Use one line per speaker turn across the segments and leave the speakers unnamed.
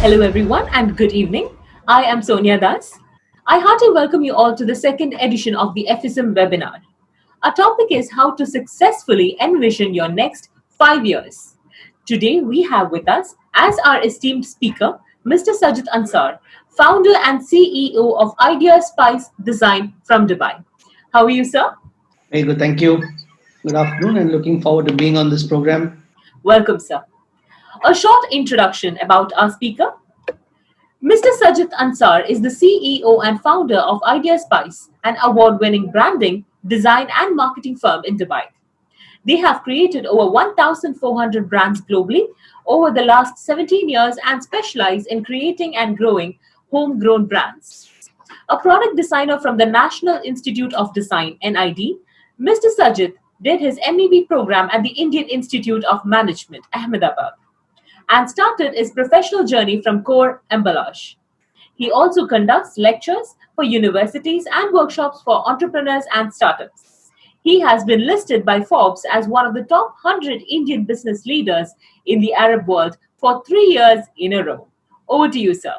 Hello, everyone, and good evening. I am Sonia Das. I heartily welcome you all to the second edition of the FSM webinar. Our topic is how to successfully envision your next 5 years. Today, we have with us, as our esteemed speaker, Mr. Sajith Ansar, founder and CEO of Idea Spice Design from Dubai. How are you, sir?
Very good, thank you. Good afternoon, and looking forward to being on this program.
Welcome, sir. A short introduction about our speaker. Mr. Sajith Ansar is the CEO and founder of Idea Spice, an award-winning branding, design and marketing firm in Dubai. They have created over 1,400 brands globally over the last 17 years and specialize in creating and growing homegrown brands. A product designer from the National Institute of Design, NID, Mr. Sajith did his MEB program at the Indian Institute of Management, Ahmedabad, and started his professional journey from Core Emballage. He also conducts lectures for universities and workshops for entrepreneurs and startups. He has been listed by Forbes as one of the top 100 Indian business leaders in the Arab world for 3 years in a row. Over to you, sir.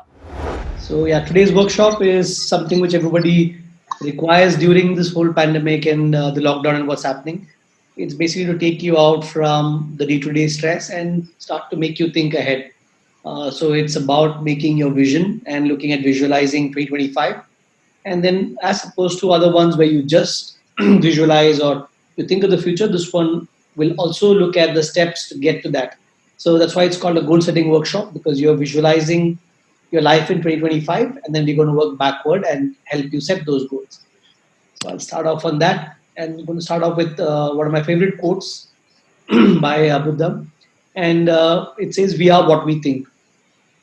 So, yeah, today's workshop is something which everybody requires during this whole pandemic and the lockdown and what's happening. It's basically to take you out from the day-to-day stress and start to make you think ahead. So, it's about making your vision and looking at visualizing 2025. And then, as opposed to other ones where you just visualize or you think of the future, this one will also look at the steps to get to that. So that's why it's called a goal setting workshop, because you're visualizing your life in 2025, and then we're going to work backward and help you set those goals. So I'll start off on that, and I'm going to start off with one of my favorite quotes by Buddha, and it says, "We are what we think."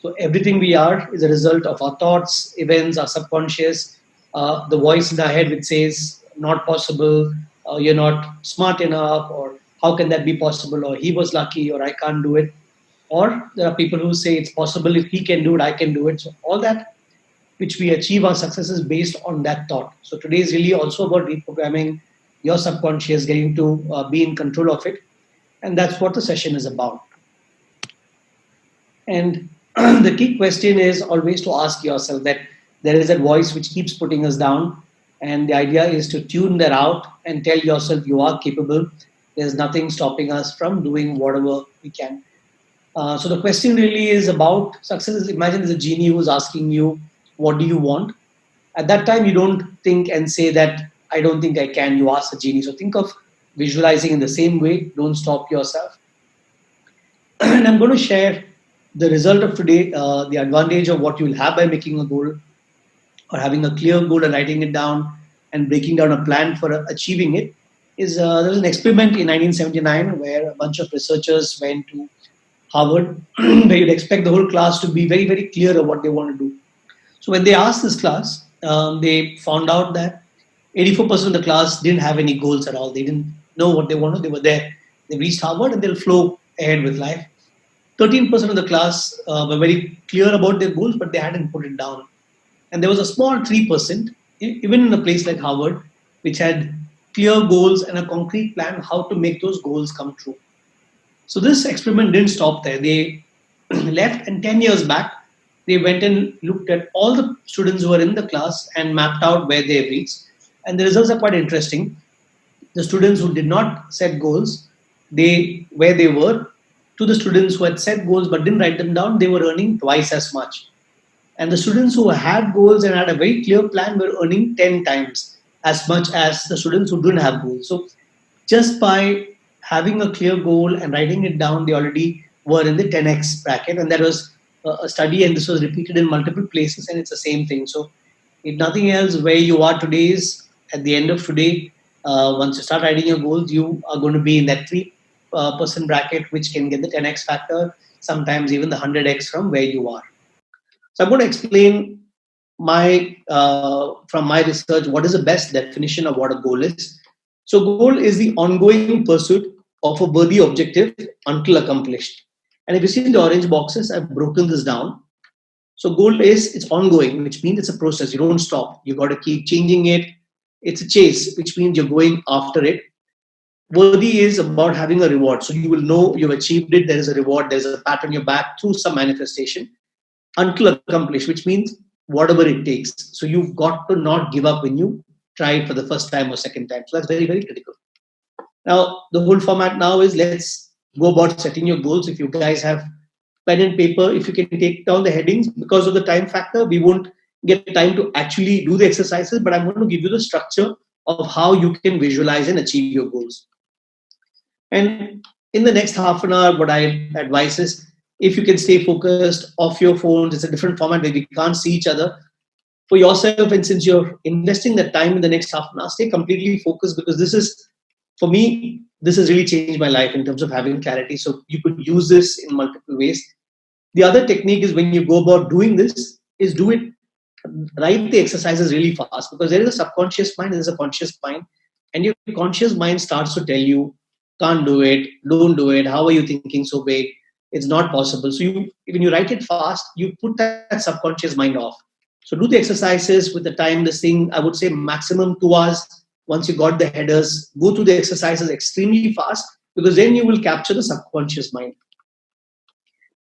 So everything we are is a result of our thoughts, events, our subconscious, the voice in our head which says, "Not possible," "You're not smart enough," or "How can that be possible?" or "He was lucky," or "I can't do it." Or there are people who say it's possible, if he can do it, I can do it. So all that which we achieve our success is based on that thought. So today is really also about reprogramming your subconscious, getting to be in control of it. And that's what the session is about. And the key question is always to ask yourself that there is that voice which keeps putting us down. And the idea is to tune that out and tell yourself you are capable. There's nothing stopping us from doing whatever we can. So the question really is about success. Imagine there's a genie who's asking you, what do you want? At that time, you don't think and say that, I don't think I can. You ask the genie. So think of visualizing in the same way. Don't stop yourself. And I'm going to share the result of today, the advantage of what you will have by making a goal or having a clear goal and writing it down and breaking down a plan for achieving it. Is there was an experiment in 1979 where a bunch of researchers went to Harvard, where you'd expect the whole class to be very, very clear of what they want to do. So when they asked this class, they found out that 84% of the class didn't have any goals at all. They didn't know what they wanted. They were there. They reached Harvard and they'll flow ahead with life. 13% of the class were very clear about their goals, but they hadn't put it down. And there was a small 3%, even in a place like Harvard, which had clear goals and a concrete plan how to make those goals come true. So this experiment didn't stop there. They left, and 10 years back, they went and looked at all the students who were in the class and mapped out where they reached. And the results are quite interesting. The students who did not set goals, where they were, to the students who had set goals but didn't write them down, they were earning twice as much. And the students who had goals and had a very clear plan were earning 10 times as much as the students who didn't have goals. So just by having a clear goal and writing it down, they already were in the 10x bracket. And that was a study, and this was repeated in multiple places, and it's the same thing. So if nothing else, where you are today is at the end of today, once you start writing your goals, you are going to be in that 3% bracket, which can get the 10x factor, sometimes even the 100x from where you are. So I'm going to explain from my research, what is the best definition of what a goal is. So goal is the ongoing pursuit of a worthy objective until accomplished. And if you see in the orange boxes, I've broken this down. So goal is, it's ongoing, which means it's a process. You don't stop. You got to keep changing it. It's a chase, which means you're going after it. Worthy is about having a reward. So you will know you've achieved it. There is a reward. There's a pat on your back through some manifestation. until accomplished, which means whatever it takes. So you've got to not give up when you try it for the first time or second time. So that's very, very critical. Now, the whole format now is, let's go about setting your goals. If you guys have pen and paper, if you can take down the headings, because of the time factor, we won't get time to actually do the exercises, but I'm going to give you the structure of how you can visualize and achieve your goals. And in the next half an hour, what I advise is, if you can stay focused off your phones, it's a different format where we can't see each other. For yourself, and since you're investing the time in the next half an hour, stay completely focused, because this is, for me, this has really changed my life in terms of having clarity. So you could use this in multiple ways. The other technique is, when you go about doing this, is write the exercises really fast, because there is a subconscious mind and there's a conscious mind, and your conscious mind starts to tell you, can't do it, don't do it, how are you thinking so big, it's not possible. So when you write it fast, you put that subconscious mind off. So do the exercises with the time, this thing, I would say maximum 2 hours. Once you got the headers, go through the exercises extremely fast, because then you will capture the subconscious mind.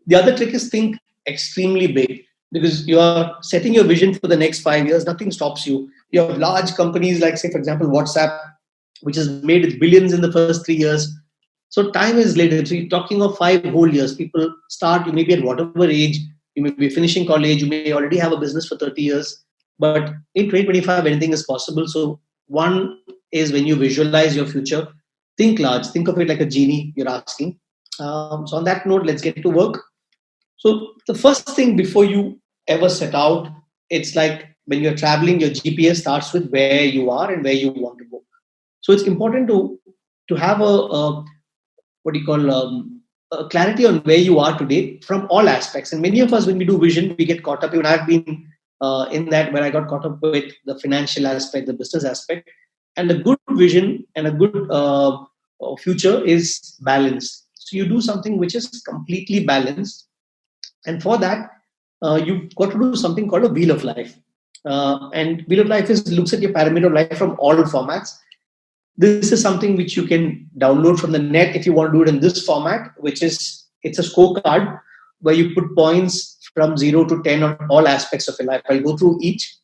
The other trick is, think extremely big, because you are setting your vision for the next 5 years. Nothing stops you. You have large companies like, say, for example, WhatsApp, which has made its billions in the first 3 years. So time is later. So you're talking of 5 whole years. People start, you may be at whatever age, you may be finishing college, you may already have a business for 30 years. But in 2025, anything is possible. So one is, when you visualize your future, think large. Think of it like a genie you're asking. So on that note, let's get to work. So the first thing before you ever set out, it's like when you're traveling, your GPS starts with where you are and where you want to go. So it's important to have a clarity on where you are today from all aspects. And many of us, when we do vision, we get caught up. Even I've been in that, where I got caught up with the financial aspect, the business aspect. And a good vision and a good future is balanced. So you do something which is completely balanced. And for that, you've got to do something called a wheel of life. And wheel of life looks at your pyramid of life from all formats. This is something which you can download from the net if you want to do it in this format, which is, it's a scorecard where you put points from 0 to 10 on all aspects of your life. I'll go through each.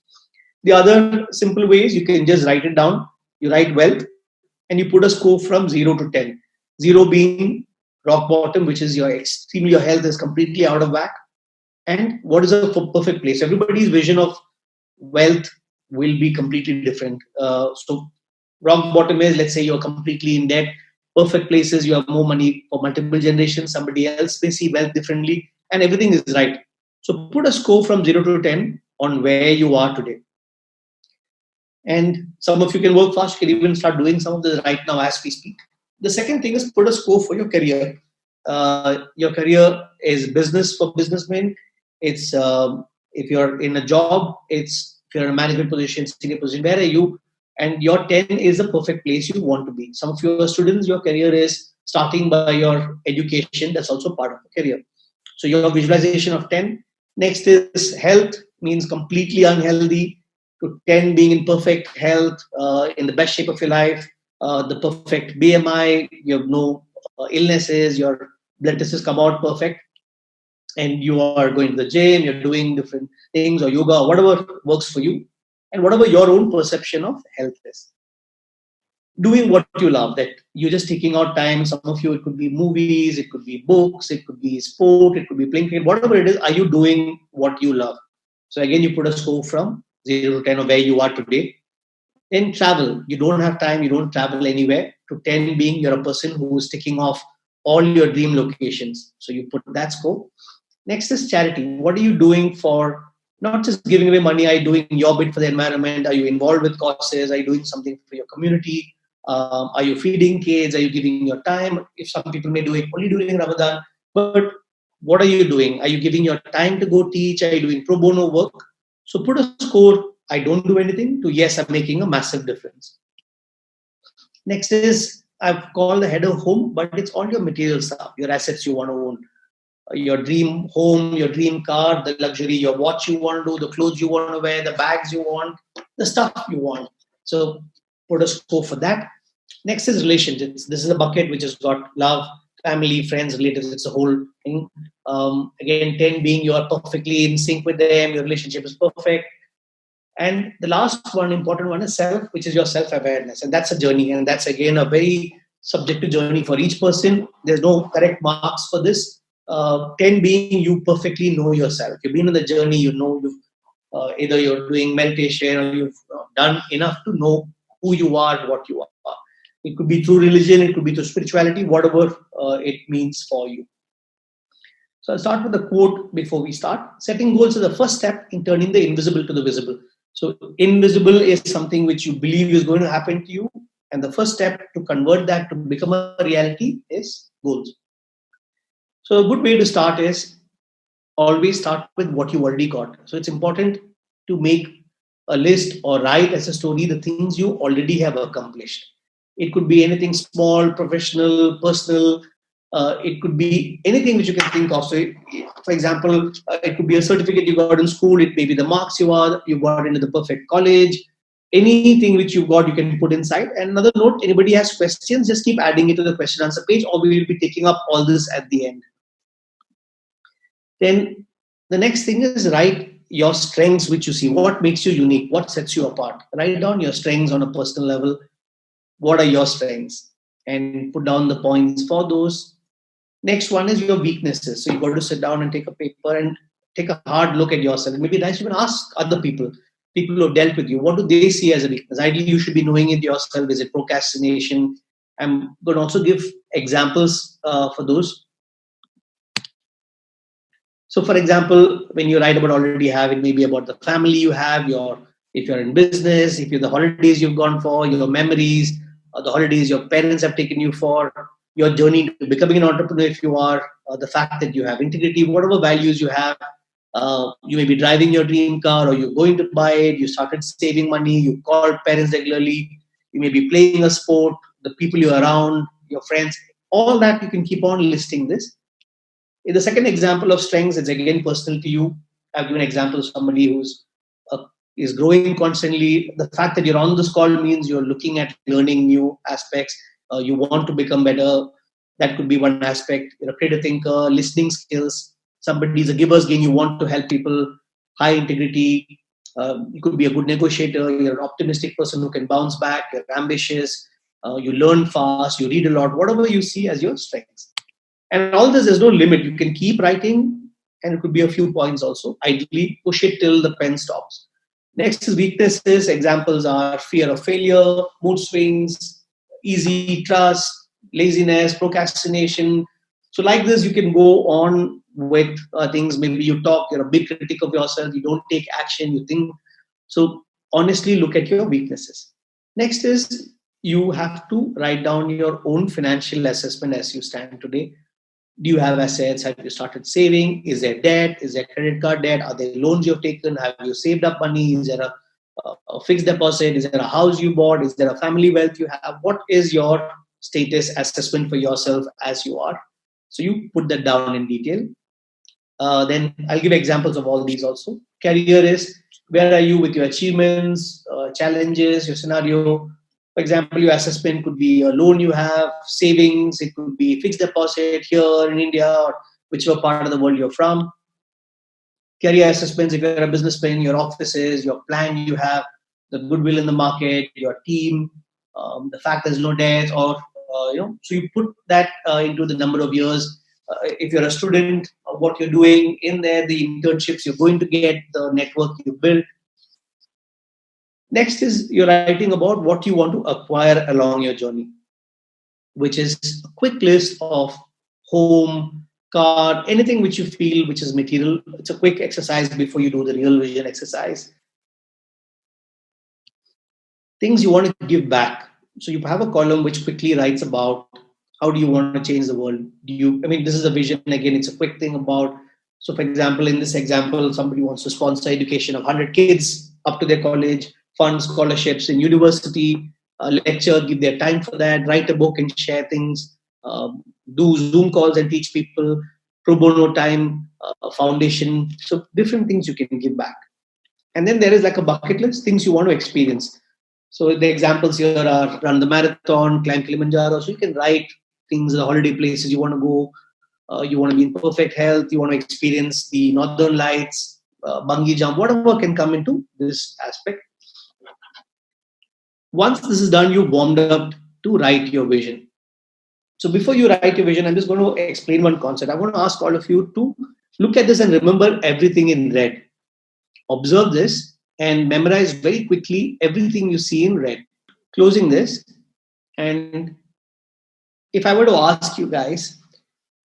The other simple way is, you can just write it down. You write wealth and you put a score from 0 to 10. 0 being rock bottom, which is your health is completely out of whack. And what is a perfect place? Everybody's vision of wealth will be completely different. So rock bottom is, let's say you're completely in debt. Perfect places, you have more money for multiple generations. Somebody else may see wealth differently, and everything is right. So put a score from 0 to 10 on where you are today. And some of you can work fast. You can even start doing some of this right now as we speak. The second thing is, put a score for your career. Your career is business for businessmen. It's if you're in a job, it's if you're in a management position, senior position, where are you? And your 10 is the perfect place you want to be. Some of your students, your career is starting by your education. That's also part of the career. So your visualization of 10. Next is health, means completely unhealthy, to 10 being in perfect health, in the best shape of your life, the perfect BMI, you have no illnesses, your blood tests come out perfect, and you are going to the gym, you're doing different things, or yoga, or whatever works for you, and whatever your own perception of health is. Doing what you love, that you're just taking out time. Some of you, it could be movies, it could be books, it could be sport, it could be playing cricket, whatever it is, are you doing what you love? So again, you put a score from 0 to 10 of where you are today. Then travel. You don't have time, you don't travel anywhere. To 10 being, you're a person who is ticking off all your dream locations. So you put that score. Next is charity. What are you doing for, not just giving away money, are you doing your bit for the environment? Are you involved with causes? Are you doing something for your community? Are you feeding kids? Are you giving your time? If some people may do it only during Ramadan, but what are you doing? Are you giving your time to go teach? Are you doing pro bono work? So put a score, I don't do anything, to yes, I'm making a massive difference. Next is, I've called the header home, but it's all your material stuff, your assets you want to own. Your dream home, your dream car, the luxury, your watch you want to do, the clothes you want to wear, the bags you want, the stuff you want. So put a score for that. Next is relationships. This is a bucket which has got love, family, friends, relatives. It's a whole thing. Again, 10 being you are perfectly in sync with them, your relationship is perfect. And the last one, important one, is self, which is your self-awareness. And that's a journey. And that's, again, a very subjective journey for each person. There's no correct marks for this. 10 being you perfectly know yourself. You've been on the journey, you know, either you're doing meditation or you've done enough to know who you are, what you are. It could be through religion, it could be through spirituality, whatever it means for you. So I'll start with a quote before we start. Setting goals is the first step in turning the invisible to the visible. So invisible is something which you believe is going to happen to you. And the first step to convert that to become a reality is goals. So a good way to start is always start with what you already got. So it's important to make a list or write as a story the things you already have accomplished. It could be anything small, professional, personal. It could be anything which you can think of. So, for example, it could be a certificate you got in school. It may be the marks you got into the perfect college. Anything which you got, you can put inside. And another note: anybody has questions, just keep adding it to the question answer page, or we will be taking up all this at the end. Then the next thing is write your strengths which you see. What makes you unique? What sets you apart? Write down your strengths on a personal level. What are your strengths? And put down the points for those. Next one is your weaknesses. So you've got to sit down and take a paper and take a hard look at yourself. And maybe nice, you can ask other people who have dealt with you, what do they see as a weakness? Ideally, you should be knowing it yourself. Is it procrastination? I'm going to also give examples for those. So, for example, when you write about already have, it may be about the family you have, if you're in business, if you're the holidays you've gone for, your memories, the holidays your parents have taken you for, your journey to becoming an entrepreneur if you are, the fact that you have integrity, whatever values you have. You may be driving your dream car or you're going to buy it, you started saving money, you called parents regularly, you may be playing a sport, the people you're around, your friends, all that you can keep on listing this. In the second example of strengths, it's again personal to you. I've given an example of somebody who's is growing constantly. The fact that you're on this call means you're looking at learning new aspects. You want to become better. That could be one aspect. You're a creative thinker, listening skills. Somebody's a giver's gain. You want to help people. High integrity. You could be a good negotiator. You're an optimistic person who can bounce back. You're ambitious. You learn fast. You read a lot. Whatever you see as your strengths. And all this, there's no limit. You can keep writing, and it could be a few points also. Ideally, push it till the pen stops. Next is weaknesses. Examples are fear of failure, mood swings, easy trust, laziness, procrastination. So like this, you can go on with things. Maybe you talk, you're a big critic of yourself, you don't take action, you think. So honestly, look at your weaknesses. Next is you have to write down your own financial assessment as you stand today. Do you have assets? Have you started saving? Is there debt? Is there credit card debt? Are there loans you've taken? Have you saved up money? Is there a fixed deposit? Is there a house you bought? Is there a family wealth you have? What is your status assessment for yourself as you are? So you put that down in detail. Then I'll give examples of all these also. Career is where are you with your achievements, challenges, your scenario. For example, your assessment could be a loan you have, savings, it could be fixed deposit here in India or whichever part of the world you're from. Career assessments, if you're a businessman, your offices, your plan you have, the goodwill in the market, your team, the fact there's no debt, or so you put that into the number of years. If you're a student, what you're doing in there, the internships you're going to get, the network you build. Next is you're writing about what you want to acquire along your journey, which is a quick list of home, car, anything which you feel which is material. It's a quick exercise before you do the real vision exercise. Things you want to give back. So you have a column which quickly writes about how do you want to change the world. This is a vision. Again, it's a quick thing about. So for example, in this example, somebody wants to sponsor education of 100 kids up to their college, fund scholarships in university, lecture, give their time for that, write a book and share things, do Zoom calls and teach people, pro bono time, foundation. So different things you can give back. And then there is like a bucket list, things you want to experience. So the examples here are run the marathon, climb Kilimanjaro. So you can write things, the holiday places you want to go. You want to be in perfect health. You want to experience the northern lights, bungee jump, whatever can come into this aspect. Once this is done, you warmed up to write your vision. So before you write your vision, I'm just going to explain one concept. I want to ask all of you to look at this and remember everything in red. Observe this and memorize very quickly everything you see in red. Closing this, and if I were to ask you guys,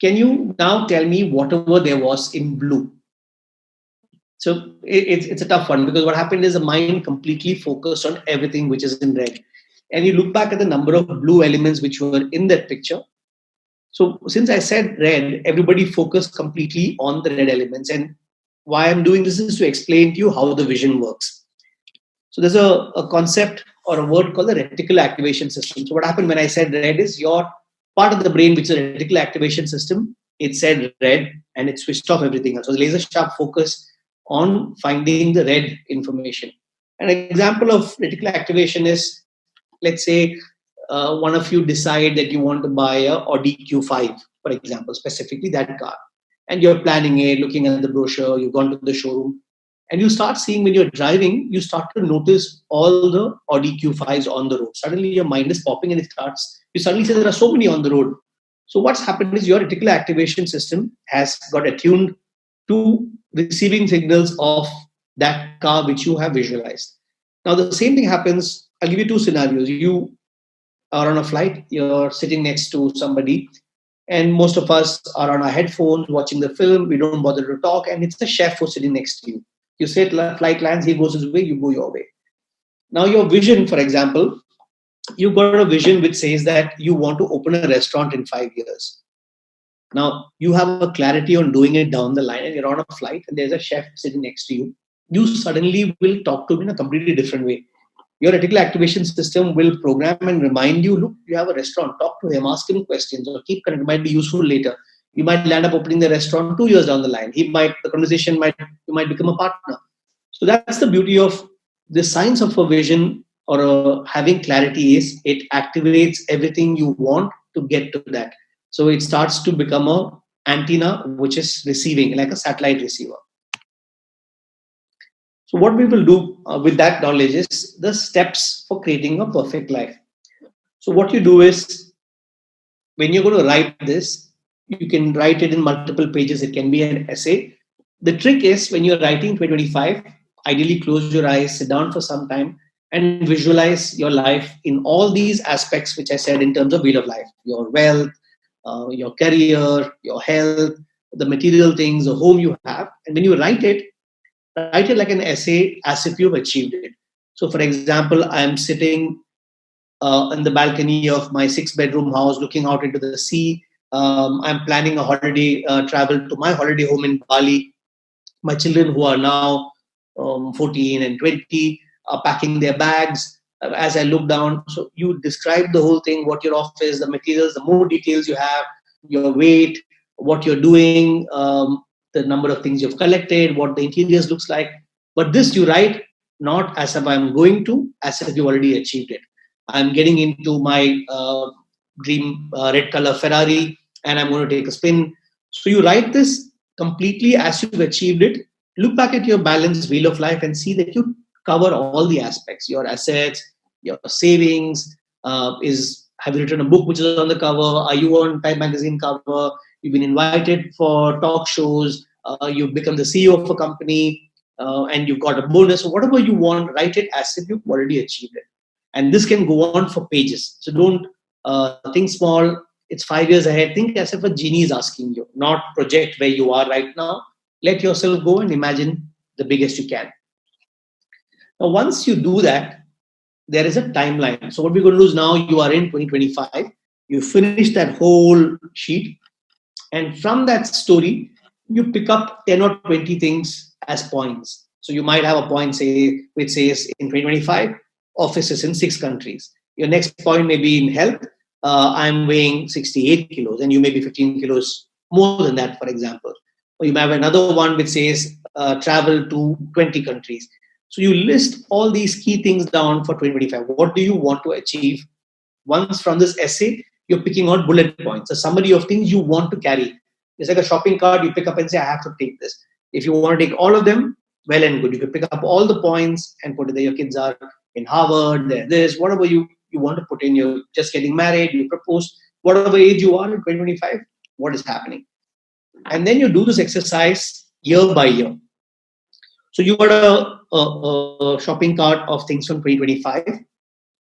can you now tell me whatever there was in blue? So it's a tough one, because what happened is the mind completely focused on everything which is in red. And you look back at the number of blue elements which were in that picture. So since I said red, everybody focused completely on the red elements. And why I'm doing this is to explain to you how the vision works. So there's a concept or a word called the reticular activation system. So what happened when I said red is your part of the brain, which is a reticular activation system, it said red and it switched off everything else. So the laser sharp focus on finding the red information. An example of reticular activation is, let's say, one of you decide that you want to buy a Audi Q5, for example, specifically that car. And you're planning it, looking at the brochure, you've gone to the showroom, and you start seeing when you're driving, you start to notice all the Audi Q5s on the road. Suddenly your mind is popping and you suddenly say there are so many on the road. So what's happened is your reticular activation system has got attuned to receiving signals of that car which you have visualized. Now the same thing happens. I'll give you two scenarios. You are on a flight, you're sitting next to somebody, and most of us are on our headphones watching the film. We don't bother to talk, and it's the chef who's sitting next to you. You say flight lands, he goes his way, you go your way. Now your vision, for example, you've got a vision which says that you want to open a restaurant in 5 years. Now you have a clarity on doing it down the line, and you're on a flight and there's a chef sitting next to you. You suddenly will talk to him in a completely different way. Your reticular activation system will program and remind you, look, you have a restaurant, talk to him, ask him questions, or keep connected. It might be useful later. You might land up opening the restaurant 2 years down the line. You might become a partner. So that's the beauty of the science of a vision or having clarity is it activates everything you want to get to that. So it starts to become a antenna which is receiving, like a satellite receiver. So what we will do with that knowledge is the steps for creating a perfect life. So what you do is, when you're going to write this, you can write it in multiple pages. It can be an essay. The trick is, when you're writing 2025, ideally close your eyes, sit down for some time, and visualize your life in all these aspects which I said in terms of wheel of life: your wealth, your career, your health, the material things, the home you have. And when you write it like an essay as if you've achieved it. So for example, I'm sitting in the balcony of my 6-bedroom house looking out into the sea. I'm planning a holiday travel to my holiday home in Bali. My children, who are now 14 and 20, are packing their bags. As I look down, so you describe the whole thing, what your office, the materials, the more details you have, your weight, what you're doing, the number of things you've collected, what the interiors looks like. But this you write not as if I'm going to, as if you already achieved it. I'm getting into my dream red color Ferrari and I'm going to take a spin. So you write this completely as you've achieved it. Look back at your balanced wheel of life and see that you cover all the aspects: your assets, your savings. Have you written a book which is on the cover? Are you on Time magazine cover? You've been invited for talk shows. You've become the CEO of a company, and you've got a bonus. So whatever you want, write it as if you've already achieved it. And this can go on for pages. So don't think small. It's 5 years ahead. Think as if a genie is asking you, not project where you are right now. Let yourself go and imagine the biggest you can. Now, once you do that, there is a timeline. So what we're going to do is, now you are in 2025. You finish that whole sheet. And from that story, you pick up 10 or 20 things as points. So you might have a point which says in 2025, offices in 6 countries. Your next point may be in health. I'm weighing 68 kilos and you may be 15 kilos more than that, for example. Or you might have another one which says travel to 20 countries. So you list all these key things down for 2025. What do you want to achieve? Once from this essay, you're picking out bullet points, a summary of things you want to carry. It's like a shopping cart, you pick up and say, I have to take this. If you want to take all of them, well and good. You can pick up all the points and put it there. Your kids are in Harvard, they're this, whatever you want to put in. You're just getting married, you propose, whatever age you are in 2025, what is happening. And then you do this exercise year by year. So you got a shopping cart of things from 2025.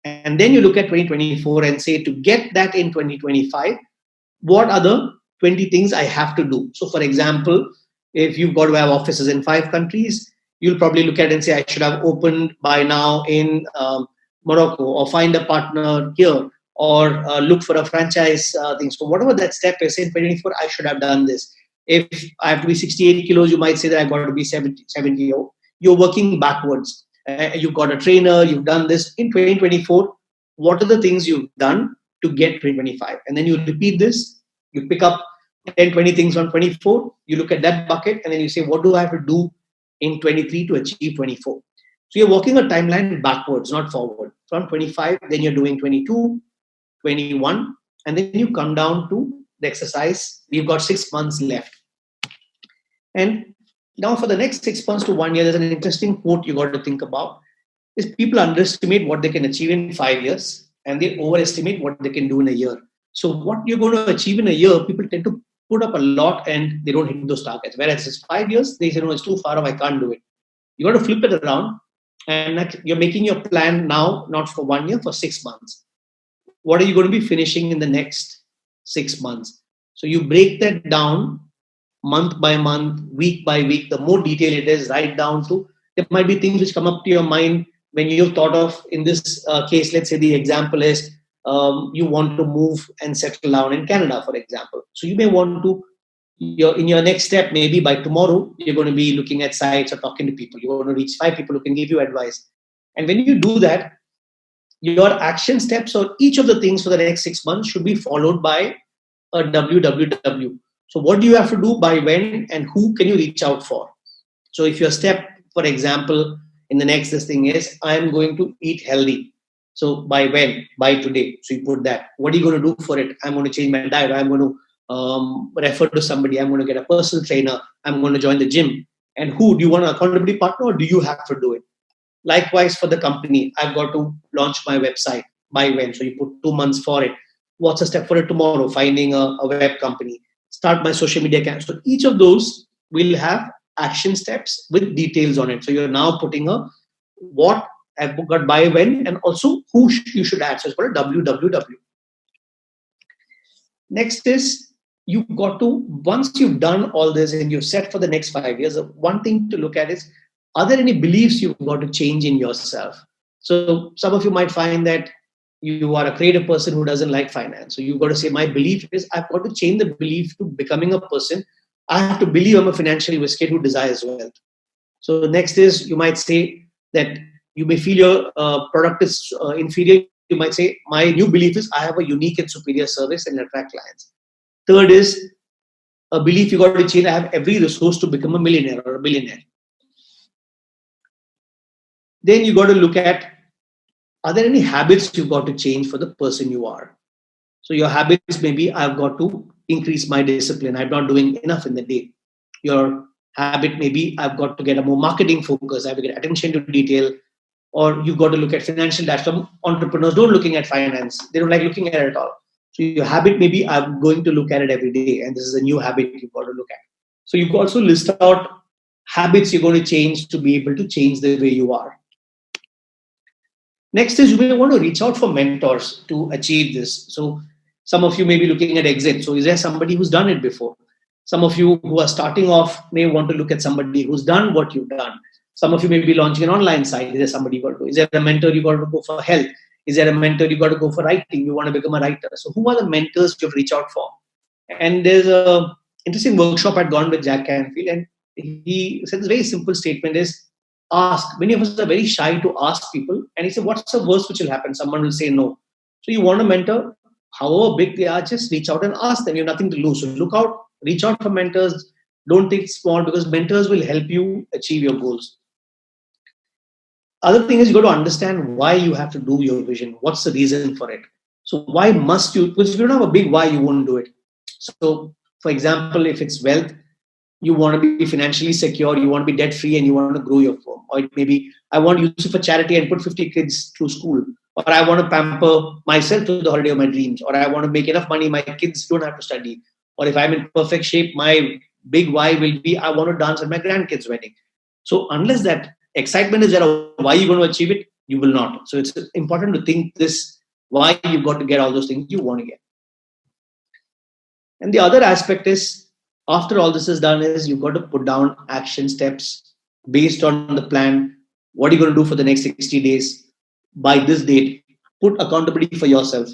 And then you look at 2024 and say, to get that in 2025, what are the 20 things I have to do? So for example, if you've got to have offices in 5 countries, you'll probably look at it and say, I should have opened by now in Morocco, or find a partner here, or look for a franchise thing. So whatever that step is, in 2024, I should have done this. If I have to be 68 kilos, you might say that I've got to be 70. You're working backwards. You've got a trainer, you've done this. In 2024, what are the things you've done to get 2025? And then you repeat this. You pick up 10, 20 things on 24. You look at that bucket and then you say, what do I have to do in 23 to achieve 24? So you're walking a timeline backwards, not forward. From 25, then you're doing 22, 21, and then you come down to the exercise. We've got 6 months left. And now for the next 6 months to 1 year, there's an interesting quote you got to think about. Is people underestimate what they can achieve in 5 years and they overestimate what they can do in a year. So what you're going to achieve in a year, people tend to put up a lot and they don't hit those targets. Whereas it's 5 years, they say, no, it's too far off, I can't do it. You got to flip it around, and you're making your plan now, not for 1 year, for 6 months. What are you going to be finishing in the next 6 months? So you break that down month by month, week by week. The more detail it is, right down to, there might be things which come up to your mind when you've thought of, in this case, let's say the example is you want to move and settle down in Canada, for example. So you may want to, in your next step, maybe by tomorrow, you're going to be looking at sites or talking to people. You want to reach 5 people who can give you advice. And when you do that, your action steps or each of the things for the next 6 months should be followed by a WWW. So what do you have to do, by when, and who can you reach out for? So if your step, for example, in the next this thing is, I'm going to eat healthy. So by when? By today. So you put that. What are you going to do for it? I'm going to change my diet. I'm going to refer to somebody. I'm going to get a personal trainer. I'm going to join the gym. And who? Do you want an accountability partner, or do you have to do it? Likewise for the company, I've got to launch my website. By when? So you put 2 months for it. What's the step for it tomorrow? Finding a web company. Start my social media account. So each of those will have action steps with details on it. So you're now putting a what I've got by when, and also who you should add. So it's called a WWW. Next is, you've got to, once you've done all this and you've set for the next 5 years, one thing to look at is, are there any beliefs you've got to change in yourself? So some of you might find that you are a creative person who doesn't like finance. So you've got to say, my belief is, I've got to change the belief to becoming a person. I have to believe I'm a financially wise kid who desires wealth. So next is, you might say that you may feel your product is inferior. You might say, my new belief is, I have a unique and superior service and attract clients. Third is a belief you got to change. I have every resource to become a millionaire or a billionaire. Then you got to look at, are there any habits you've got to change for the person you are? So your habits may be, I've got to increase my discipline. I'm not doing enough in the day. Your habit may be, I've got to get a more marketing focus. I have to get attention to detail. Or you've got to look at financial data. Some entrepreneurs don't looking at finance. They don't like looking at it at all. So your habit may be, I'm going to look at it every day. And this is a new habit you've got to look at. So you've also list out habits you're going to change to be able to change the way you are. Next is, you may want to reach out for mentors to achieve this. So some of you may be looking at exit. So is there somebody who's done it before? Some of you who are starting off may want to look at somebody who's done what you've done. Some of you may be launching an online site. Is there somebody you got to go? Is there a mentor you got to go for health? Is there a mentor you got to go for writing? You want to become a writer. So who are the mentors you've reached out for? And there's a interesting workshop I'd gone with Jack Canfield, and he said this very simple statement is, ask. Many of us are very shy to ask people. And he said, what's the worst which will happen? Someone will say no. So you want a mentor, however big they are, just reach out and ask them. You have nothing to lose. So look out, reach out for mentors. Don't think small, because mentors will help you achieve your goals. Other thing is, you got to understand why you have to do your vision. What's the reason for it? So why must you? Because if you don't have a big why, you won't do it. So, for example, if it's wealth, you want to be financially secure, you want to be debt free, and you want to grow your firm. Or it maybe I want to use it for charity and put 50 kids through school. Or I want to pamper myself to the holiday of my dreams. Or I want to make enough money my kids don't have to study. Or if I'm in perfect shape, my big why will be I want to dance at my grandkids' wedding. So unless that excitement is there, why you're going to achieve it, you will not. So it's important to think this why you've got to get all those things you want to get. And the other aspect is, after all this is done, is you've got to put down action steps based on the plan. What are you going to do for the next 60 days? By this date, put accountability for yourself.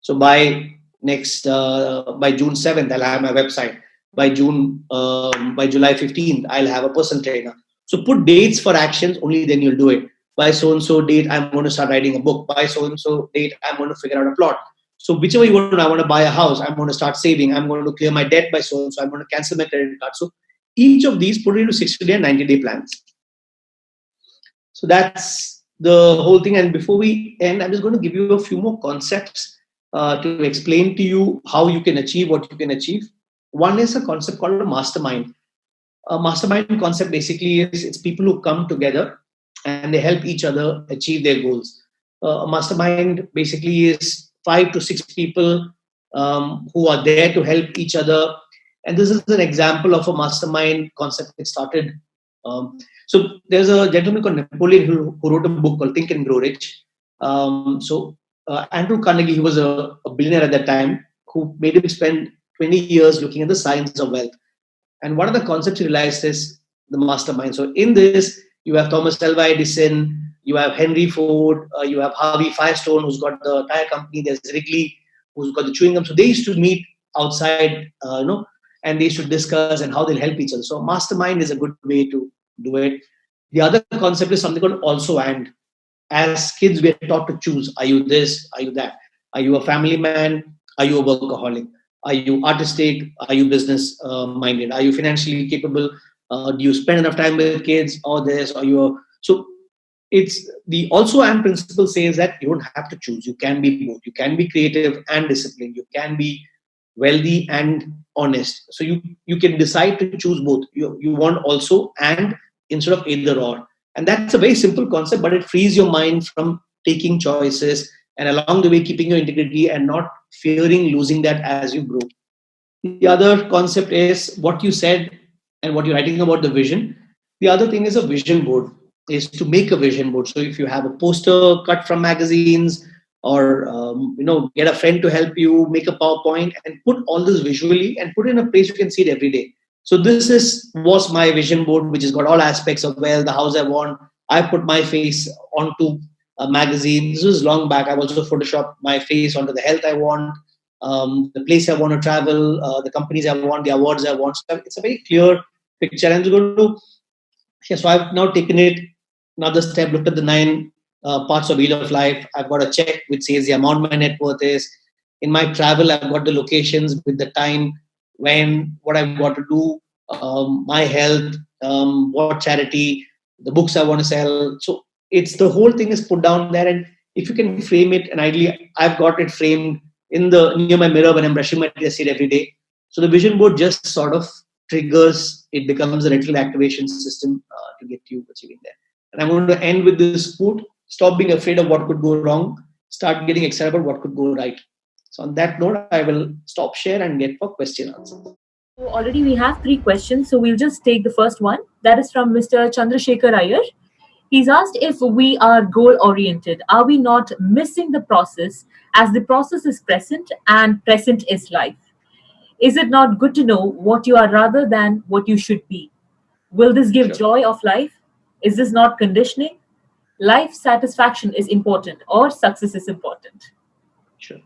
So by June 7th, I'll have my website. By July 15th, I'll have a personal trainer. So put dates for actions, only then you'll do it. By so-and-so date, I'm going to start writing a book. By so-and-so date, I'm going to figure out a plot. So whichever you want, I want to buy a house, I'm going to start saving, I'm going to clear my debt by so-and-so, I'm going to cancel my credit card. So each of these put it into 60-day and 90-day plans. So that's the whole thing. And before we end, I'm just going to give you a few more concepts to explain to you how you can achieve what you can achieve. One is a concept called a mastermind. A mastermind concept basically is it's people who come together and they help each other achieve their goals. A mastermind basically is 5 to 6 people who are there to help each other. And this is an example of a mastermind concept that started. So there's a gentleman called Napoleon who wrote a book called Think and Grow Rich. Andrew Carnegie, he was a billionaire at that time, who made him spend 20 years looking at the science of wealth. And one of the concepts he realized is the mastermind. So in this, you have Thomas Alva Edison, you have Henry Ford, you have Harvey Firestone, who's got the tire company. There's Wrigley, who's got the chewing gum. So they used to meet outside, and they used to discuss and how they'll help each other. So mastermind is a good way to do it. The other concept is something called also and. As kids, we're taught to choose. Are you this? Are you that? Are you a family man? Are you a workaholic? Are you artistic? Are you business minded? Are you financially capable? Do you spend enough time with kids or this? So it's the also and principle says that you don't have to choose. You can be both. You can be creative and disciplined. You can be wealthy and honest. So you can decide to choose both. You want also and instead of either or. And that's a very simple concept, but it frees your mind from taking choices and along the way keeping your integrity and not fearing losing that as you grow. The other concept is what you said and what you're writing about the vision. The other thing is a vision board, is to make a vision board. So if you have a poster cut from magazines or, get a friend to help you make a PowerPoint and put all this visually and put it in a place you can see it every day. So this was my vision board, which has got all aspects of the house I want. I put my face onto a magazine. This was long back. I also photoshopped my face onto the health I want, the place I want to travel, the companies I want, the awards I want. So it's a very clear picture. And so I've now taken it another step, looked at the 9 parts of Wheel of Life. I've got a check which says the amount my net worth is. In my travel, I've got the locations with the time, when, what I've got to do, my health, what charity, the books I want to sell. So it's the whole thing is put down there. And if you can frame it, and ideally I've got it framed near my mirror when I'm brushing my teeth every day. So the vision board just sort of triggers, it becomes a reticular activation system to get you achieving that. And I'm going to end with this quote: stop being afraid of what could go wrong, start getting excited about what could go right. So on that note, I will stop share and get for question answers.
So already we have 3 questions, so we'll just take the first one. That is from Mr. Chandrasekhar Iyer. He's asked, if we are goal-oriented, are we not missing the process, as the process is present and present is life? Is it not good to know what you are rather than what you should be? Will this give joy of life? Is this not conditioning? Life satisfaction is important, or success is important?
Sure.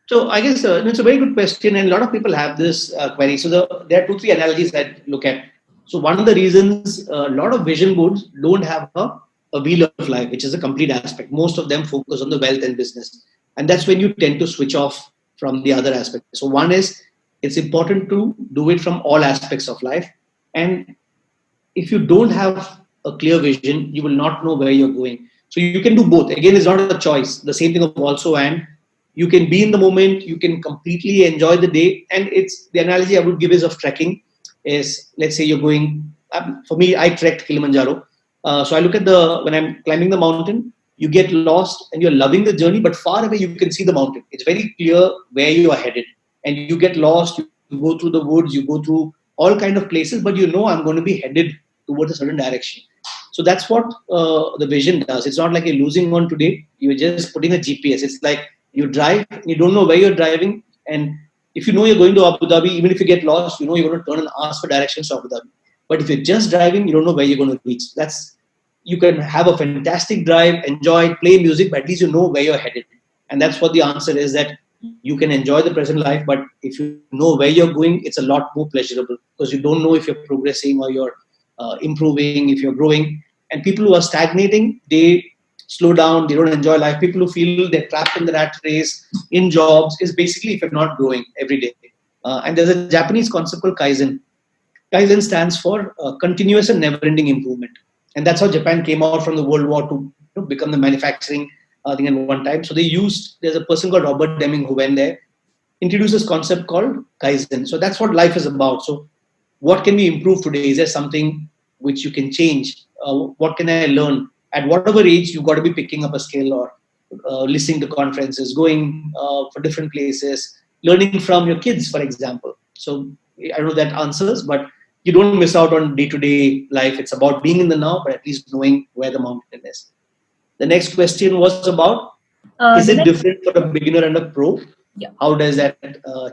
So I guess it's a very good question, and a lot of people have this query. So there are 2-3 analogies that look at. So one of the reasons a lot of vision boards don't have a wheel of life, which is a complete aspect. Most of them focus on the wealth and business, and that's when you tend to switch off from the other aspects. So one is, it's important to do it from all aspects of life, and if you don't have a clear vision, you will not know where you're going. So you can do both. Again, it's not a choice. The same thing of also and. You can be in the moment, you can completely enjoy the day. And it's the analogy I would give is of trekking is, let's say you're going, for me, I trekked Kilimanjaro. So I look at when I'm climbing the mountain, you get lost and you're loving the journey, but far away you can see the mountain. It's very clear where you are headed, and you get lost, you go through the woods, you go through all kind of places, but you know I'm going to be headed towards a certain direction. So that's what the vision does. It's not like you're losing on today. You're just putting a GPS. It's like you drive, you don't know where you're driving. And if you know you're going to Abu Dhabi, even if you get lost, you know you're going to turn and ask for directions to Abu Dhabi. But if you're just driving, you don't know where you're going to reach. You can have a fantastic drive, enjoy, play music, but at least you know where you're headed. And that's what the answer is, that you can enjoy the present life, but if you know where you're going, it's a lot more pleasurable, because you don't know if you're progressing or you're improving, if you're growing. And people who are stagnating, they slow down, they don't enjoy life. People who feel they're trapped in the rat race, in jobs, is basically if you're not growing every day. And there's a Japanese concept called Kaizen. Kaizen stands for continuous and never-ending improvement. And that's how Japan came out from the World War to become the manufacturing thing at one time. So there's a person called Robert Deming who went there, introduced this concept called Kaizen. So that's what life is about. So what can we improve today? Is there something which you can change? What can I learn? At whatever age, you've got to be picking up a skill or listening to conferences, going for different places, learning from your kids, for example. So I know that answers, but you don't miss out on day-to-day life. It's about being in the now, but at least knowing where the mountain is. The next question was about, is it different for a beginner and a pro?
Yeah.
How does that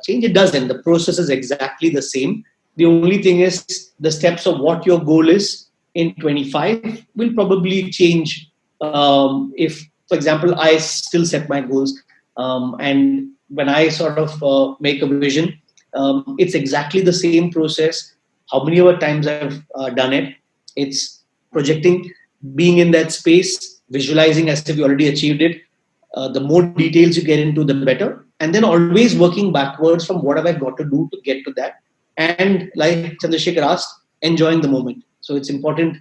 change? It doesn't. The process is exactly the same. The only thing is the steps of what your goal is in 25 will probably change. If, for example, I still set my goals, and when I sort of make a vision, it's exactly the same process. How many other times I've done it? It's projecting, being in that space, visualizing as if you already achieved it. The more details you get into, the better. And then always working backwards from what have I got to do to get to that. And like Chandrasekhar asked, enjoying the moment. So it's important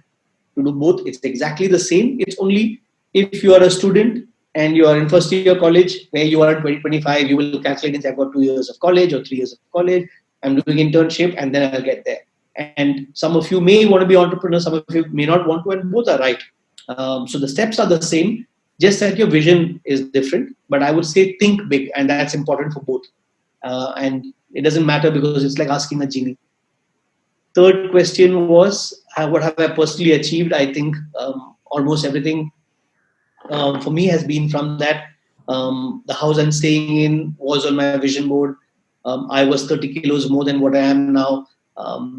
to do both. It's exactly the same. It's only if you are a student and you are in first year college, where you are in 2025, you will calculate and say, I've got 2 years of college or 3 years of college. I'm doing internship and then I'll get there. And some of you may want to be entrepreneurs, some of you may not want to, and both are right. So the steps are the same, just that your vision is different. But I would say think big, and that's important for both. And it doesn't matter, because it's like asking a genie. Third question was, what have I personally achieved? I think almost everything for me has been from that. The house I'm staying in was on my vision board. I was 30 kilos more than what I am now.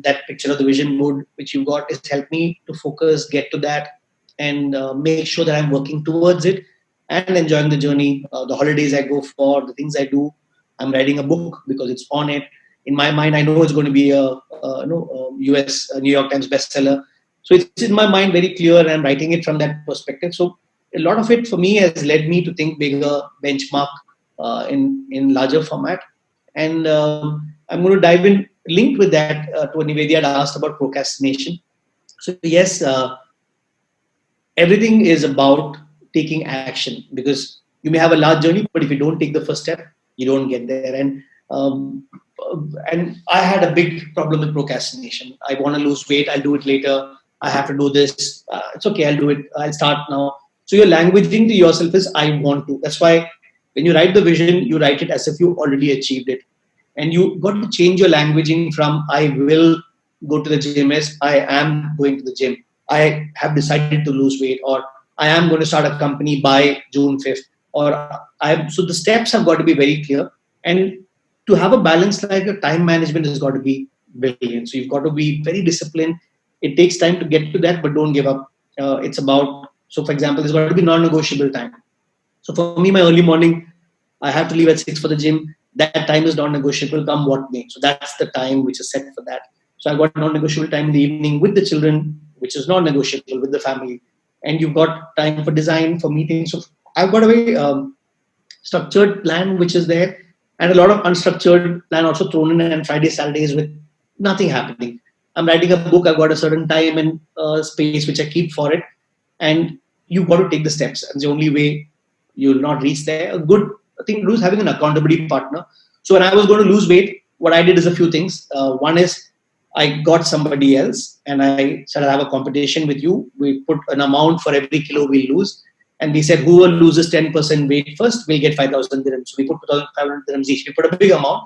That picture of the vision board which you got has helped me to focus, get to that, and make sure that I'm working towards it and enjoying the journey. The holidays I go for, the things I do. I'm writing a book because it's on it. In my mind, I know it's going to be a US New York Times bestseller. So it's in my mind very clear, and I'm writing it from that perspective. So a lot of it for me has led me to think bigger, benchmark in larger format. And I'm going to dive in, linked with that to what Nivedya had asked about procrastination. So yes, everything is about taking action, because you may have a large journey, but if you don't take the first step, you don't get there. And I had a big problem with procrastination. I want to lose weight, I'll do it later. I have to do this. It's okay, I'll do it. I'll start now. So your languaging to yourself is, I want to. That's why when you write the vision, you write it as if you already achieved it. And you got to change your languaging from I will go to the gym as I am going to the gym. I have decided to lose weight, or I am going to start a company by June 5th. So the steps have got to be very clear. And to have a balanced life, your time management has got to be brilliant. So you've got to be very disciplined. It takes time to get to that, but don't give up. It's about, so for example, there's got to be non-negotiable time. So for me, my early morning, I have to leave at 6 for the gym. That time is non-negotiable, come what may. So that's the time which is set for that. So I've got non-negotiable time in the evening with the children, which is non-negotiable with the family. And you've got time for design, for meetings. So I've got a very structured plan which is there, and a lot of unstructured plan also thrown in, and Friday, Saturdays with nothing happening. I'm writing a book, I've got a certain time and space which I keep for it. And you've got to take the steps. And the only way you'll not reach there, a good thing to do is having an accountability partner. So when I was going to lose weight, what I did is a few things. One is I got somebody else and I said, I have a competition with you. We put an amount for every kilo we lose. And we said, whoever loses 10% weight first will get 5,000 dirhams. So we put 2,500 dirhams each. We put a big amount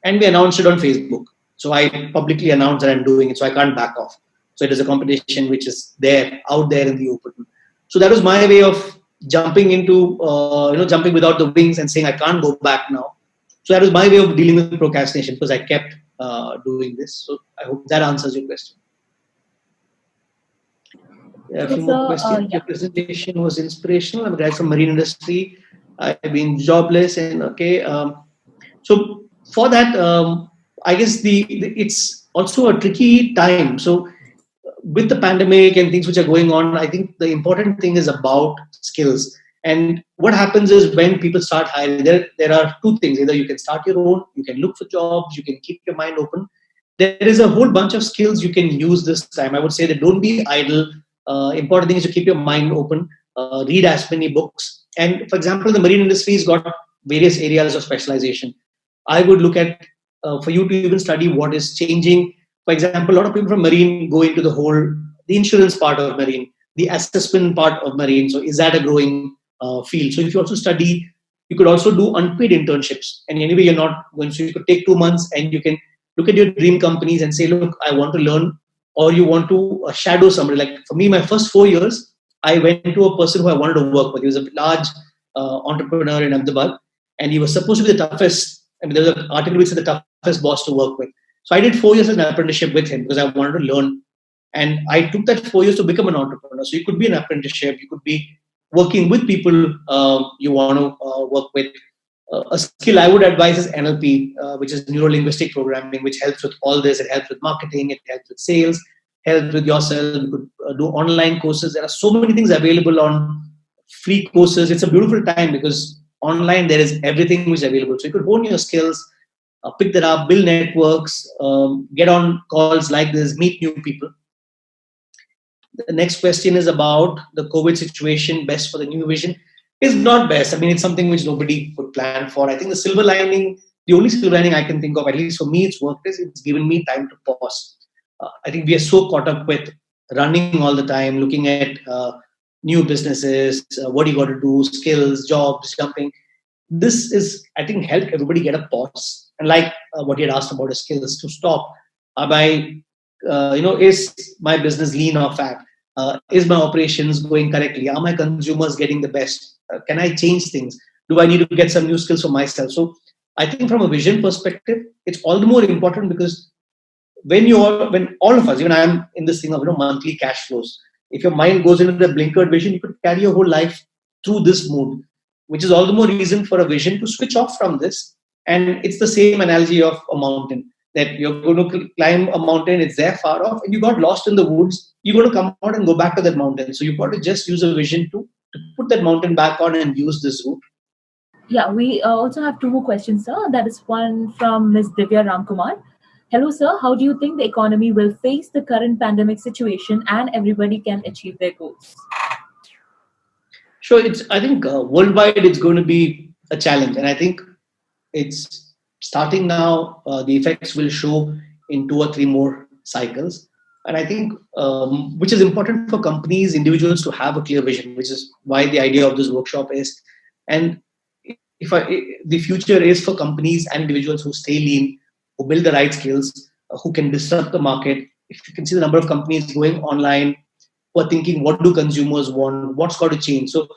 and we announced it on Facebook. So I publicly announced that I'm doing it. So I can't back off. So it is a competition which is there, out there in the open. So that was my way of jumping into, jumping without the wings and saying I can't go back now. So that was my way of dealing with procrastination because I kept doing this. So I hope that answers your question. Yeah, a few more questions. Your presentation was inspirational. I'm a guy from marine industry. I've been jobless and okay. So for that, I guess it's also a tricky time. So with the pandemic and things which are going on, I think the important thing is about skills. And what happens is when people start hiring, there are two things. Either you can start your own, you can look for jobs, you can keep your mind open. There is a whole bunch of skills you can use this time. I would say that don't be idle. Important thing is to keep your mind open, read as many books. And for example, the marine industry has got various areas of specialization. I would look at, for you to even study what is changing. For example, a lot of people from marine go into the insurance part of marine, the assessment part of marine. So is that a growing field? So if you also study, you could also do unpaid internships. And anyway, you're not going, so you could take 2 months and you can look at your dream companies and say, look, I want to learn, or you want to shadow somebody. Like for me, my first 4 years, I went to a person who I wanted to work with. He was a large entrepreneur in Ahmedabad, and he was supposed to be the toughest. I mean, there was an article which said the toughest boss to work with. So I did 4 years as an apprenticeship with him because I wanted to learn. And I took that 4 years to become an entrepreneur. So you could be an apprenticeship, you could be working with people you want to work with. A skill I would advise is NLP, which is neuro-linguistic programming, which helps with all this. It helps with marketing, it helps with sales, helps with yourself. You could do online courses. There are so many things available on free courses. It's a beautiful time because online there is everything which is available. So you could hone your skills, pick that up, build networks, get on calls like this, meet new people. The next question is about the COVID situation, best for the new vision. Is not best. I mean, it's something which nobody could plan for. I think the only silver lining I can think of, at least for me, it's worked is it's given me time to pause. I think we are so caught up with running all the time, looking at new businesses, what you got to do, skills, jobs, jumping. This is, I think, helped everybody get a pause. And like what you had asked about the skills, to stop. Is my business lean or fat? Is my operations going correctly? Are my consumers getting the best? Can I change things? Do I need to get some new skills for myself? So I think from a vision perspective, it's all the more important because when all of us, even I am in this thing of monthly cash flows, if your mind goes into the blinkered vision, you could carry your whole life through this mood, which is all the more reason for a vision to switch off from this. And it's the same analogy of a mountain, that you're going to climb a mountain, it's there far off, and you got lost in the woods, you're going to come out and go back to that mountain. So you've got to just use a vision to put that mountain back on and use this route.
Yeah, we also have 2 more questions, sir. That is one from Ms. Divya Ramkumar. Hello, sir. How do you think the economy will face the current pandemic situation and everybody can achieve their goals?
Sure. I think worldwide it's going to be a challenge. And I think it's starting now. The effects will show in 2 or 3 more cycles. And I think which is important for companies, individuals to have a clear vision, which is why the idea of this workshop is. And the future is for companies and individuals who stay lean, who build the right skills, who can disrupt the market. If you can see the number of companies going online, who are thinking, what do consumers want? What's got to change? So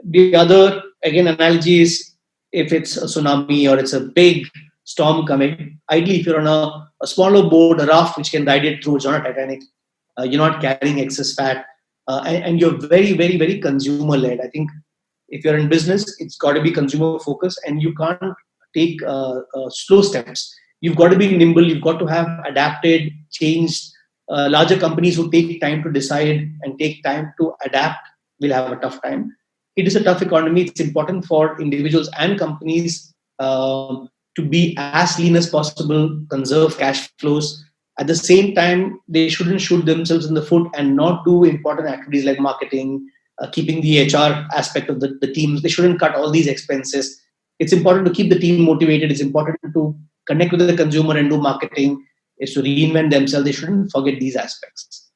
the other, again, analogy is if it's a tsunami or it's a big storm coming, ideally, if you're on a smaller boat, a raft which can ride it through, it's not a Titanic, you're not carrying excess fat, and you're very, very, very consumer-led. I think if you're in business, it's got to be consumer-focused, and you can't take slow steps. You've got to be nimble. You've got to have adapted, changed. Larger companies who take time to decide and take time to adapt will have a tough time. It is a tough economy. It's important for individuals and companies to be as lean as possible, conserve cash flows. At the same time, they shouldn't shoot themselves in the foot and not do important activities like marketing, keeping the HR aspect of the teams. They shouldn't cut all these expenses. it's important to keep the team motivated. It's important to connect with the consumer and do marketing, is to reinvent themselves. They shouldn't forget these aspects.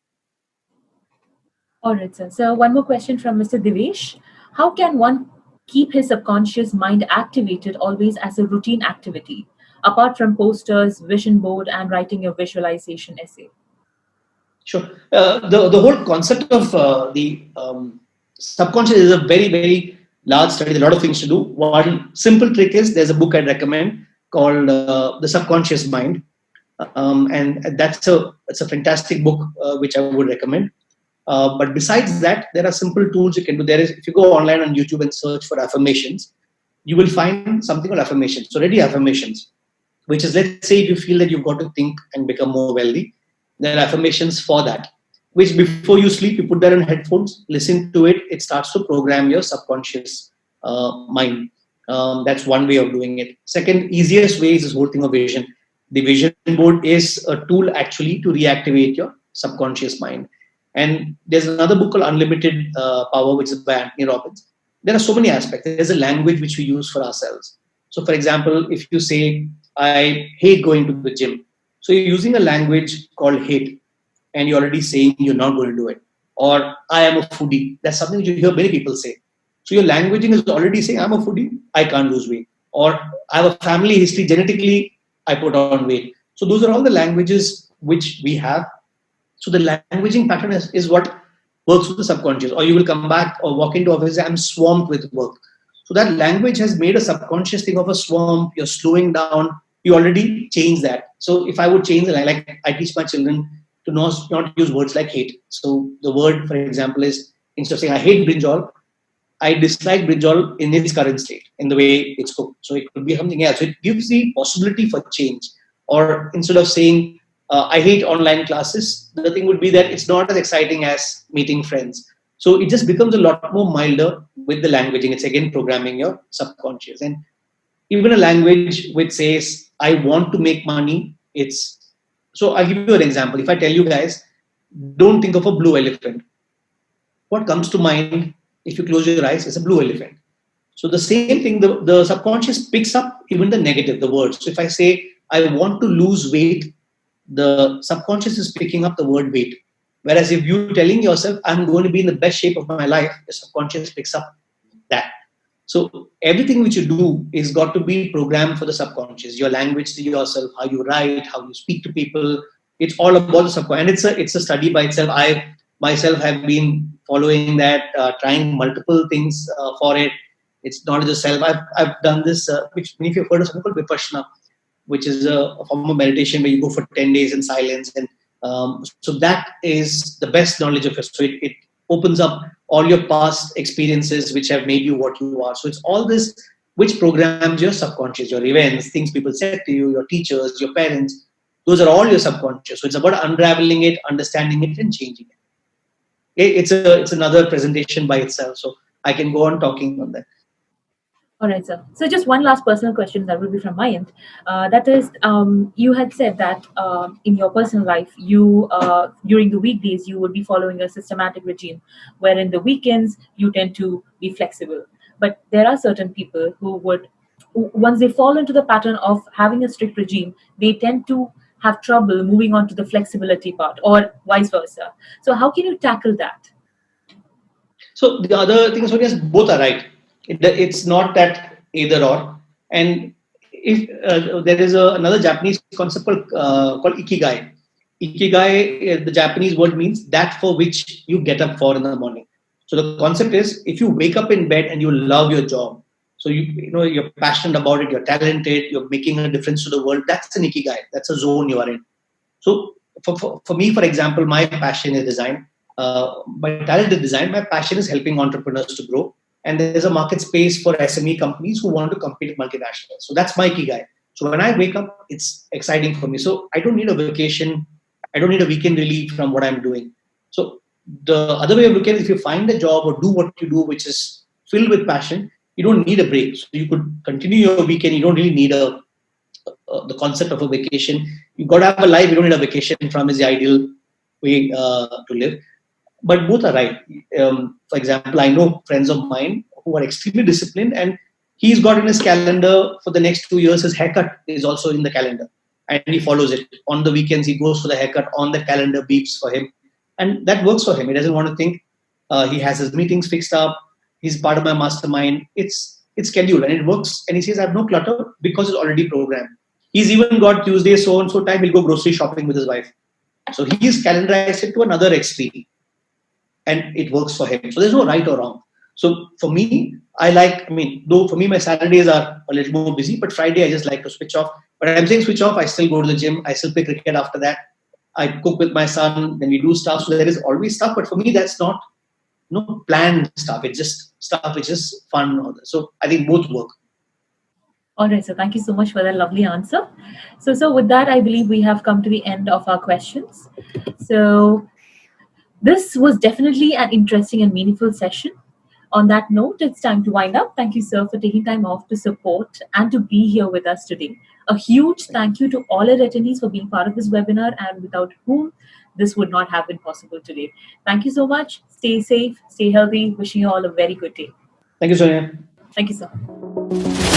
All right, sir. So one more question from Mr. Divesh. How can one keep his subconscious mind activated always as a routine activity, apart from posters, vision board, and writing a visualization essay?
Sure. The whole concept of the subconscious is a very, very large study. There's a lot of things to do. One simple trick is, there's a book I'd recommend called The Subconscious Mind. And it's a fantastic book which I would recommend. But besides that, there are simple tools you can do. If you go online on YouTube and search for affirmations, you will find something called affirmations. So ready affirmations, which is, let's say if you feel that you've got to think and become more wealthy, there are affirmations for that, which before you sleep, you put that in headphones, listen to it. It starts to program your subconscious mind. That's one way of doing it. Second, easiest way is this whole thing of vision. The vision board is a tool actually to reactivate your subconscious mind. And there's another book called Unlimited Power, which is by Anthony Robbins. There are so many aspects. There's a language which we use for ourselves. So for example, if you say, I hate going to the gym. So you're using a language called hate, and you're already saying you're not going to do it. Or I am a foodie. That's something which you hear many people say. So your languaging is already saying, I'm a foodie, I can't lose weight. Or I have a family history, genetically, I put on weight. So those are all the languages which we have. So the languaging pattern is what works with the subconscious. Or you will come back or walk into office, I'm swamped with work. So that language has made a subconscious thing of a swamp. You're slowing down. You already changed that. So if I would change the language, like I teach my children to not use words like hate. So the word, for example, is, instead of saying I hate brinjal, I dislike brinjal in its current state, in the way it's cooked. So it could be something else. So it gives the possibility for change. Or instead of saying I hate online classes, the thing would be that it's not as exciting as meeting friends. So it just becomes a lot more milder with the languaging. It's again programming your subconscious. And even a language which says, I want to make money, so I'll give you an example. If I tell you guys, don't think of a blue elephant, what comes to mind if you close your eyes is a blue elephant. So the same thing, the subconscious picks up even the negative, the words. So if I say, I want to lose weight, the subconscious is picking up the word weight. Whereas if you're telling yourself, I'm going to be in the best shape of my life, the subconscious picks up that. So everything which you do is got to be programmed for the subconscious. Your language to yourself, how you write, how you speak to people. It's all about the subconscious. And it's a study by itself. I myself have been following that, trying multiple things for it. It's not just self. I've done this, which many of you have heard of something called Vipassana, which is a form of meditation where you go for 10 days in silence. And so that is the best knowledge of it. So it opens up all your past experiences which have made you what you are. So it's all this which programs your subconscious, your events, things people said to you, your teachers, your parents. Those are all your subconscious. So it's about unraveling it, understanding it, and changing it. It's another presentation by itself. So I can go on talking on that.
All right, sir. So just one last personal question that will be from my end. That is, you had said that in your personal life, you during the weekdays, you would be following a systematic regime, where in the weekends, you tend to be flexible. But there are certain people who would, once they fall into the pattern of having a strict regime, they tend to have trouble moving on to the flexibility part, or vice versa. So how can you tackle that?
So the other thing is, yes, both are right. It's not that either or. And if there is another Japanese concept called ikigai. Ikigai, the Japanese word means that for which you get up for in the morning. So the concept is, if you wake up in bed and you love your job, so you're passionate about it, you're talented, you're making a difference to the world, that's an ikigai. That's a zone you are in. So for me, for example, my passion is design. My talent is design. My passion is helping entrepreneurs to grow. And there's a market space for SME companies who want to compete with multinationals. So that's my ikigai. So when I wake up, it's exciting for me. So I don't need a vacation. I don't need a weekend relief from what I'm doing. So the other way of looking at it, if you find a job or do what you do, which is filled with passion, you don't need a break. So you could continue your weekend. You don't really need the concept of a vacation. You got to have a life. You don't need a vacation from is the ideal way to live. But both are right. For example, I know friends of mine who are extremely disciplined, and he's got in his calendar for the next 2 years, his haircut is also in the calendar. And he follows it. On the weekends, he goes for the haircut. On the calendar, beeps for him. And that works for him. He doesn't want to think. He has his meetings fixed up. He's part of my mastermind. It's scheduled and it works. And he says, I have no clutter because it's already programmed. He's even got Tuesday, so-and-so time, he'll go grocery shopping with his wife. So he's calendarized it to another extreme. And it works for him. So there's no right or wrong. So for me, though for me, my Saturdays are a little more busy, but Friday, I just like to switch off. But I'm saying switch off, I still go to the gym. I still play cricket after that. I cook with my son. Then we do stuff. So there is always stuff. But for me, that's not planned stuff. It's just stuff. It's just fun. So I think both work.
All right. So thank you so much for that lovely answer. So with that, I believe we have come to the end of our questions. So this was definitely an interesting and meaningful session. On that note, it's time to wind up. Thank you, sir, for taking time off to support and to be here with us today. A huge thank you to all our attendees for being part of this webinar, and without whom this would not have been possible today. Thank you so much. Stay safe, stay healthy. Wishing you all a very good day.
Thank you, Sonia.
Thank you, sir.